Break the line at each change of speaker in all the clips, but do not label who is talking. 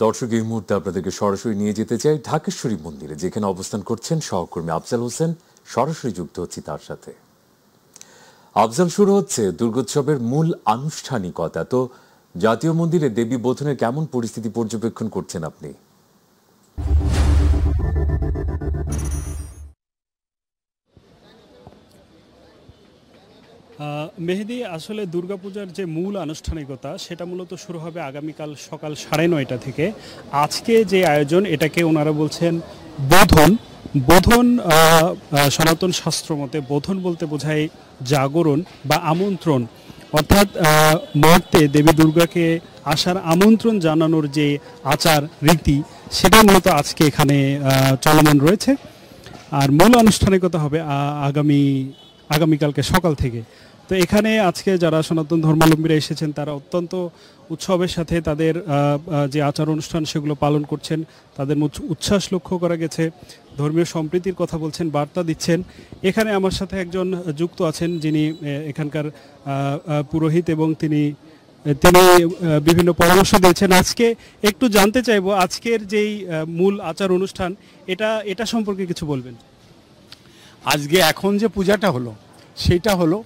দর্শক, এই মুহূর্তে আপনাদেরকে সরাসরি নিয়ে যেতে চাই ঢাকেশ্বরী মন্দিরে, যেখানে অবস্থান করছেন সহকর্মী আফজাল হোসেন। সরাসরি যুক্ত হচ্ছি তার সাথে। আফজাল, শুরু হচ্ছে দুর্গোৎসবের মূল আনুষ্ঠানিকতা। তো জাতীয় মন্দিরে দেবী বোধনের কেমন পরিস্থিতি পর্যবেক্ষণ করছেন আপনি?
মেহেদি, আসলে দুর্গাপূজার যে মূল আনুষ্ঠানিকতা সেটা মূলত শুরু হবে আগামীকাল সকাল 9:30 থেকে। আজকে যে আয়োজন, এটাকে ওনারা বলছেন বোধন। বোধন সনাতন শাস্ত্র মতে বোধন বলতে বোঝায় জাগরণ বা আমন্ত্রণ, অর্থাৎ মর্তে দেবী দুর্গাকে আসার আমন্ত্রণ জানানোর যে আচার রীতি, সেটা মূলত আজকে এখানে চলমান রয়েছে। আর মূল আনুষ্ঠানিকতা হবে আগামীকালকে সকাল থেকে। তো এখানে আজকে যারা সনাতন ধর্মাবলম্বীরা এসেছেন, তারা অত্যন্ত উৎসবের সাথে তাদের যে আচার অনুষ্ঠান সেগুলো পালন করছেন। তাদের উচ্ছ্বাস লক্ষ্য করা গেছে, ধর্মীয় সম্প্রীতির কথা বলছেন, বার্তা দিচ্ছেন। এখানে আমার সাথে একজন যুক্ত আছেন, যিনি এখানকার পুরোহিত, এবং তিনি বিভিন্ন পরামর্শ দিয়েছেন। আজকে একটু জানতে চাইবো, আজকের যেই মূল আচার অনুষ্ঠান, এটা সম্পর্কে কিছু বলবেন।
আজকে এখন যে পূজাটা হলো সেটা হলো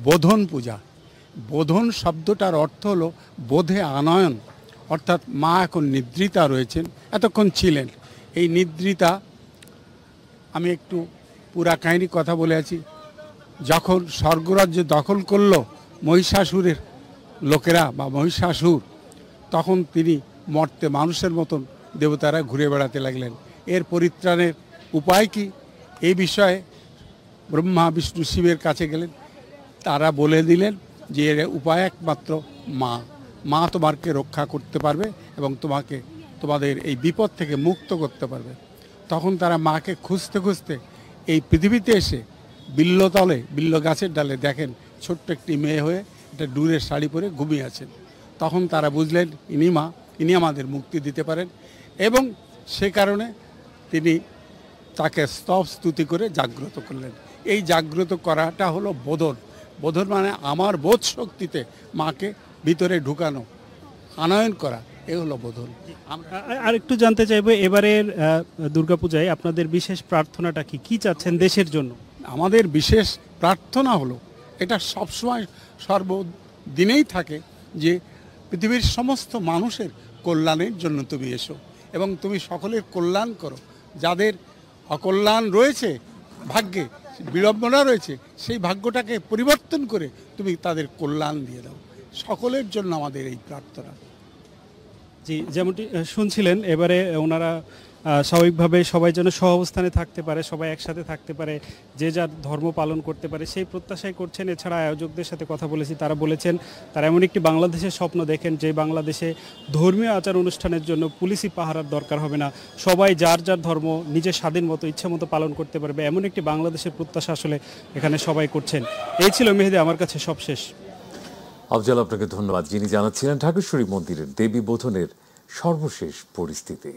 বোধন পূজা। বোধন শব্দটার অর্থ হলো বোধে আনয়ন, অর্থাৎ মা এখন নিদ্রিতা রয়েছেন, এতক্ষণ ছিলেন। এই নিদ্রিতা, আমি একটু পুরা কাহিনী কথা বলে আছি। যখন স্বর্গরাজ্য দখল করলো মহিষাসুরের লোকেরা বা মহিষাসুর, তখন তিনি মর্তে মানুষের মতন দেবতারা ঘুরে বেড়াতে লাগলেন। এর পরিত্রাণের উপায় কি, এই বিষয়ে ব্রহ্মা বিষ্ণু শিবের কাছে গেলেন। তারা বলে দিলেন যে এর উপায় একমাত্র মা তোমাকে রক্ষা করতে পারবে এবং তোমাদের এই বিপদ থেকে মুক্ত করতে পারবে। তখন তারা মাকে খুঁজতে খুঁজতে এই পৃথিবীতে এসে বিল্ল গাছের ডালে দেখেন ছোট্ট একটি মেয়ে হয়ে একটা ডুরের শাড়ি পরে ঘুমিয়ে আছেন। তখন তারা বুঝলেন ইনি আমাদের মুক্তি দিতে পারেন, এবং সে কারণে তিনি তাকে স্তব স্তুতি করে জাগ্রত করলেন। এই জাগ্রত করাটা হলো বোধন। বোধন মানে আমার বোধ শক্তিতে মাকে ভিতরে ঢুকানো, আনয়ন করা, এ হলো বোধন।
আর একটু জানতে চাইবো, এবারের দুর্গাপূজায় আপনাদের বিশেষ প্রার্থনাটা কি চাচ্ছেন দেশের জন্য?
আমাদের বিশেষ প্রার্থনা হলো, এটা সবসময় সর্বদিনেই থাকে, যে পৃথিবীর সমস্ত মানুষের কল্যাণের জন্য তুমি এসো এবং তুমি সকলের কল্যাণ করো। যাদের অকল্যাণ রয়েছে, ভাগ্যে বিড়ম্বনা রয়েছে, সেই ভাগ্যটাকে পরিবর্তন করে তুমি তাদের কল্যাণ দিয়ে দাও। সকলের জন্য আমাদের এই প্রার্থনা।
জি, যেমনটি শুনছিলেন, এবারে ওনারা স্বাভাবিকভাবে সবাই যেন সহাবস্থানে থাকতে পারে, সবাই একসাথে থাকতে পারে, যে যার ধর্ম পালন করতে পারে, সেই প্রত্যাশাই করছেন। এছাড়া আয়োজকদের সাথে কথা বলেছি, তারা বলেছেন তারা এমন একটি বাংলাদেশের স্বপ্ন দেখেন, যে বাংলাদেশে ধর্মীয় আচার অনুষ্ঠানের জন্য পুলিশি পাহারার দরকার হবে না, সবাই যার যার ধর্ম নিজের স্বাধীন মতো ইচ্ছা মতো পালন করতে পারবে। এমন একটি বাংলাদেশের প্রত্যাশা আসলে এখানে সবাই করছেন। এই ছিল মেহেদি আমার কাছে সবশেষ।
আফজাল, আপনাকে ধন্যবাদ, যিনি জানাচ্ছিলেন ঢাকেশ্বরী মন্দিরের দেবী বোধনের সর্বশেষ পরিস্থিতি।